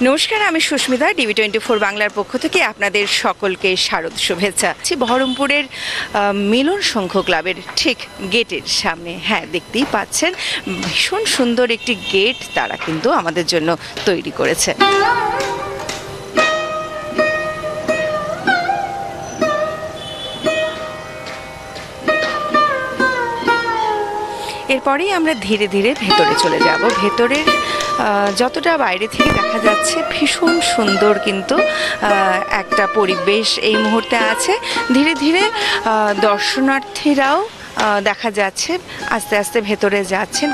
নমস্কার, আমি সুস্মিতা। DB24 বাংলার পক্ষ থেকে আপনাদের সকলকে শারদ শুভেচ্ছা। বহরমপুরের মিলন সংঘ ক্লাবের ঠিক গেটের সামনে, হ্যাঁ দেখতেই পাচ্ছেন, ভীষণ সুন্দর একটি গেট তারা কিন্তু আমাদের জন্য তৈরি করেছে। এরপরেই আমরা ধীরে ধীরে ভেতরে চলে যাব। ভেতরের যতটা বাইরে থেকে দেখা যাচ্ছে ভীষণ সুন্দর কিন্তু একটা পরিবেশ এই মুহূর্তে আছে। ধীরে ধীরে দর্শনার্থীরাও দেখা যাচ্ছে আস্তে আস্তে ভেতরে যাচ্ছেন।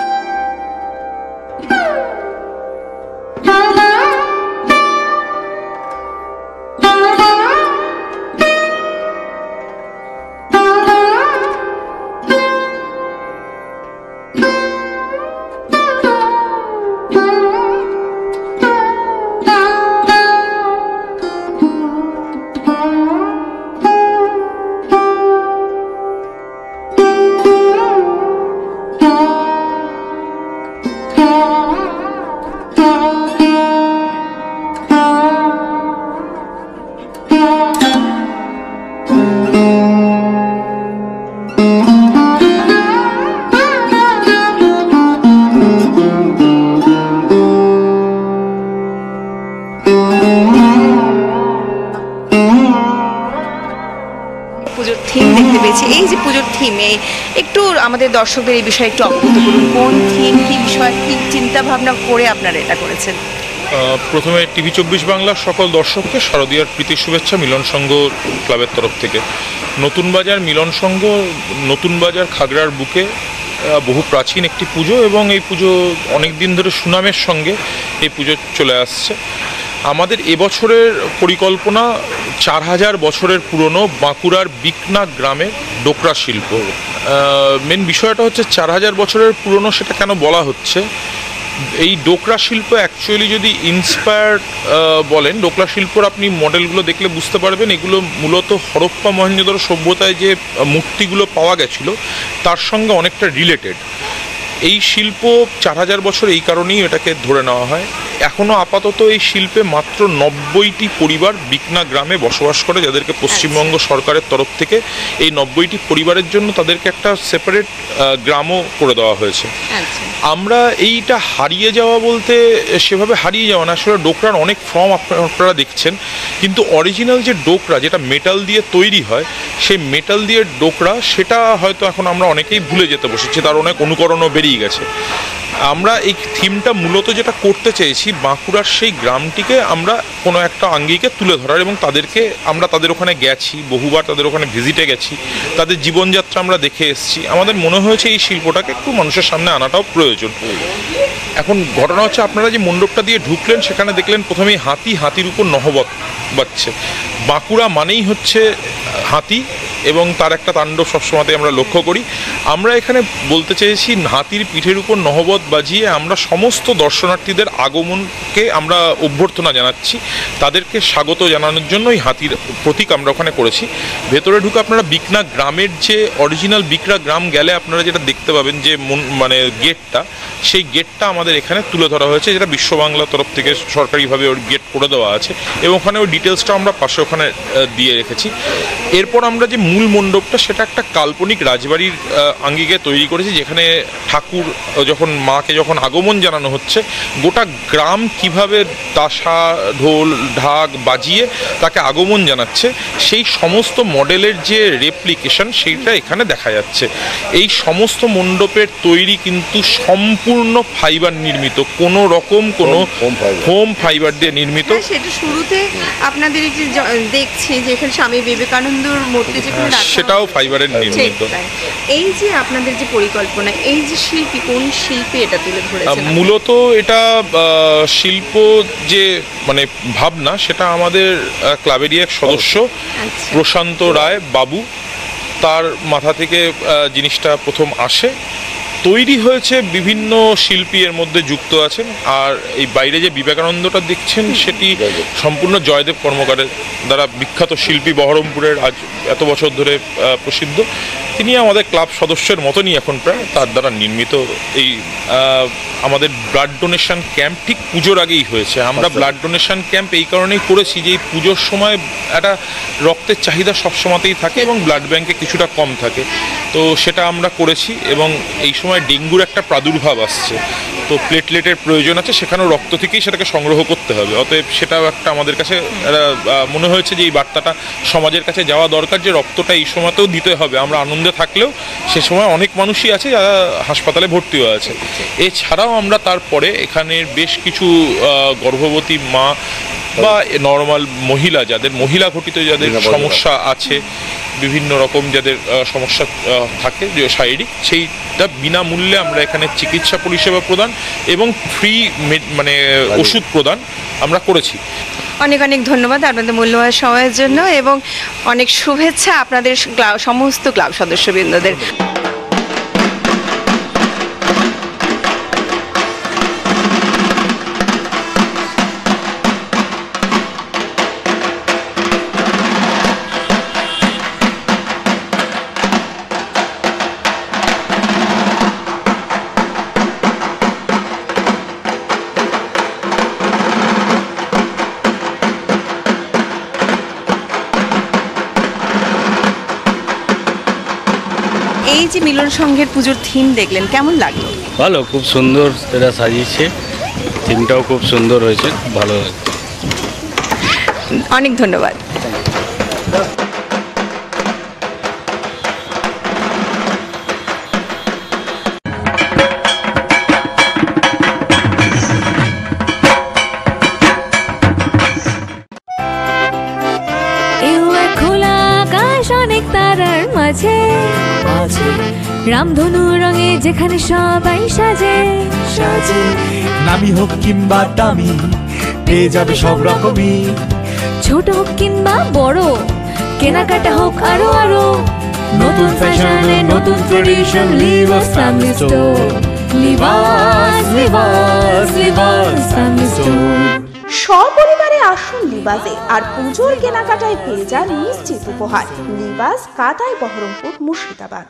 পুজোর থিম দেখতে পেয়েছি। এই যে পুজোর থিমে একটু আমাদের দর্শকদের এই বিষয়ে একটু অবগত করুন। কোন থিম, কি বিষয়, কি চিন্তা ভাবনা করে আপনারা এটা করেছেন? প্রথমে TV24 বাংলার সকল দর্শককে শারদীয়ার প্রীতি শুভেচ্ছা মিলন সংঘ ক্লাবের তরফ থেকে। নতুন বাজার মিলন সংঘ নতুন বাজার খাগড়ার বুকে বহু প্রাচীন একটি পুজো, এবং এই পুজো অনেক দিন ধরে সুনামের সঙ্গে এই পুজো চলে আসছে। আমাদের এবছরের পরিকল্পনা 4000 বছরের পুরনো বাঁকুড়ার বিকনা গ্রামের ডোকরা শিল্প। মেন বিষয়টা হচ্ছে 4000 বছরের পুরনো সেটা কেন বলা হচ্ছে। এই ডোকরা শিল্প অ্যাকচুয়ালি যদি ইন্সপায়ার্ড বলেন, ডোকরা শিল্পর আপনি মডেলগুলো দেখলে বুঝতে পারবেন এগুলো মূলত হরপ্পা মহেঞ্জোদারো সভ্যতায় যে মূর্তিগুলো পাওয়া গেছিল তার সঙ্গে অনেকটা রিলেটেড। এই শিল্প 4000 বছর এই কারণেই এটাকে ধরে নেওয়া হয়। এখনও আপাতত এই শিল্পে মাত্র 90টি পরিবার বিকনা গ্রামে বসবাস করে, যাদেরকে পশ্চিমবঙ্গ সরকারের তরফ থেকে এই 90টি পরিবারের জন্য তাদেরকে একটা সেপারেট গ্রামও করে দেওয়া হয়েছে। আমরা এইটা হারিয়ে যাওয়া বলতে সেভাবে হারিয়ে যাওয়া না, আসলে ডোকরার অনেক ফর্ম আপনারা দেখছেন, কিন্তু অরিজিনাল যে ডোকরা যেটা মেটাল দিয়ে তৈরি হয়, সেই মেটাল দিয়ে ডোকরা সেটা হয়তো এখন আমরা অনেকেই ভুলে যেতে বসেছি, তার অনেক অনুকরণও বেরিয়ে গেছে। আমরা এই থিমটা মূলত যেটা করতে চেয়েছি, বাঁকুড়ার সেই গ্রামটিকে আমরা কোনো একটা আঙ্গিকে তুলে ধরার, এবং আমরা তাদের ওখানে গেছি, বহুবার তাদের ওখানে ভিজিটে গেছি, তাদের জীবনযাত্রা আমরা দেখে এসেছি। আমাদের মনে হয়েছে এই শিল্পটাকে একটু মানুষের সামনে আনাটাও প্রয়োজন। এখন ঘটনা হচ্ছে, আপনারা যে মণ্ডপটা দিয়ে ঢুকলেন সেখানে দেখলেন প্রথমেই হাতির উপর নহবত বাজছে। বাঁকুড়া মানেই হচ্ছে হাতি, এবং তার একটা তাণ্ডব সবসময়তে আমরা লক্ষ্য করি। আমরা এখানে বলতে চেয়েছি, হাতির পিঠের উপর নহবত বাজিয়ে আমরা সমস্ত দর্শনার্থীদের আগমনকে আমরা অভ্যর্থনা জানাচ্ছি, তাদেরকে স্বাগত জানানোর জন্য এই হাতির প্রতীক আমরা ওখানে করেছি। ভেতরে ঢুকে আপনারা বিকনা গ্রামের যে অরিজিনাল বিকনা গ্রাম গেলে আপনারা যেটা দেখতে পাবেন যে গেটটা, সেই গেটটা আমাদের এখানে তুলে ধরা হয়েছে, যেটা বিশ্ব বাংলা তরফ থেকে সরকারিভাবে ওর গেট করে দেওয়া আছে, এবং ওখানে ওই ডিটেলসটা আমরা পাশে ওখানে দিয়ে রেখেছি। এরপর আমরা যে মূল মণ্ডপটা, সেটা একটা কাল্পনিক রাজবাড়ির আঙ্গিকে তৈরি করেছি, যেখানে ঠাকুর যখন মাকে যখন আগমন জানানো হচ্ছে, গোটা গ্রাম কিভাবে তাসা ঢোল ঢাক বাজিয়ে তাকে আগমন জানাচ্ছে, সেই সমস্ত মডেলের যে রেপ্লিকেশন সেইটা এখানে দেখা যাচ্ছে। এই সমস্ত মণ্ডপের তৈরি কিন্তু সম্পূর্ণ ফাইবার নির্মিত, কোনো রকম কোনো হোম ফাইবার দিয়ে নির্মিত। সেটা শুরুতে আপনাদের দেখছি যে এখানে স্বামী বিবেকানন্দর মূর্তি সেটাও ফাইবারের নির্মিত। এই যে আপনাদের যে পরিকল্পনা, এই যে শিল্পী, কোন শিল্পী এটা তুলে ধরেছেন? মূলত এটা শিল্প যে ভাবনা, সেটা আমাদের ক্লাবেরই এক সদস্য প্রশান্ত রায় বাবু, তার মাথা থেকে জিনিসটা প্রথম আসে। তৈরি হয়েছে, বিভিন্ন শিল্পী এর মধ্যে যুক্ত আছেন। আর এই বাইরে যে বিবেকানন্দটা দেখছেন, সেটি সম্পূর্ণ জয়দেব কর্মকারের দ্বারা বিখ্যাত শিল্পী, বহরমপুরের আজ এত বছর ধরে প্রসিদ্ধ। তিনি আমাদের ক্লাব সদস্যের মতনই এখন প্রায়, তার দ্বারা নির্মিত। এই আমাদের ব্লাড ডোনেশন ক্যাম্প ঠিক পুজোর আগেই হয়েছে। আমরা ব্লাড ডোনেশন ক্যাম্প এই কারণেই করেছি যে এই পুজোর সময় একটা রক্তের চাহিদা সবসময়তেই থাকে এবং ব্লাড ব্যাংকে কিছুটা কম থাকে, তো সেটা আমরা করেছি। এবং এই সময় ডেঙ্গুর একটা প্রাদুর্ভাব আসছে, তো প্লেটলেটের প্রয়োজন আছে, সেখানেও রক্ত থেকেই সেটাকে সংগ্রহ করতে হবে। অতএব সেটাও একটা আমাদের কাছে মনে হয়েছে যে এই বার্তাটা সমাজের কাছে যাওয়া দরকার, যে রক্তটা এই সময়তেও দিতে হবে। আমরা আনন্দে থাকলেও সে সময় অনেক মানুষই আছে যারা হাসপাতালে ভর্তিও আছে। এছাড়াও আমরা তারপরে এখানের বেশ কিছু গর্ভবতী মা বা নর্মাল মহিলা, যাদের মহিলা ঘটিত যাদের সমস্যা আছে, বিভিন্ন রকম যাদের সমস্যা থাকে যে শারীরিক, সেইটা বিনামূল্যে আমরা এখানে চিকিৎসা পরিষেবা প্রদান এবং ফ্রি মানে ওষুধ প্রদান আমরা করেছি। অনেক অনেক ধন্যবাদ আপনাদের মূল্যবান সময়ের জন্য এবং অনেক শুভেচ্ছা আপনাদের সমস্ত ক্লাব সদস্যবৃন্দদের। এই যে মিলন সংঘের পুজোর থিম দেখলেন, কেমন লাগলো? ভালো, খুব সুন্দর এরা সাজিয়েছে, থিমটাও খুব সুন্দর হয়েছে, ভালো হয়েছে। অনেক ধন্যবাদ। অনেক তারার মাঝে রামধনু রঙে যেখানে সবাই সাজে সাজে, নামি হোক কিংবা দামি পেয়ে যাবে সব রকমই, ছোট হোক কিংবা বড় কেনাকাটা হোক আরো আরো, নতুন ফ্যাশনে নতুন tradition, Libas family store, Libas Libas Libas family store. সপরিবারে আসুন লিবাসে আর পুজোর কেনাকাটায় পেয়ে যান নিশ্চিত উপহার। লিবাস, কাতাই, বহরমপুর, মুর্শিদাবাদ।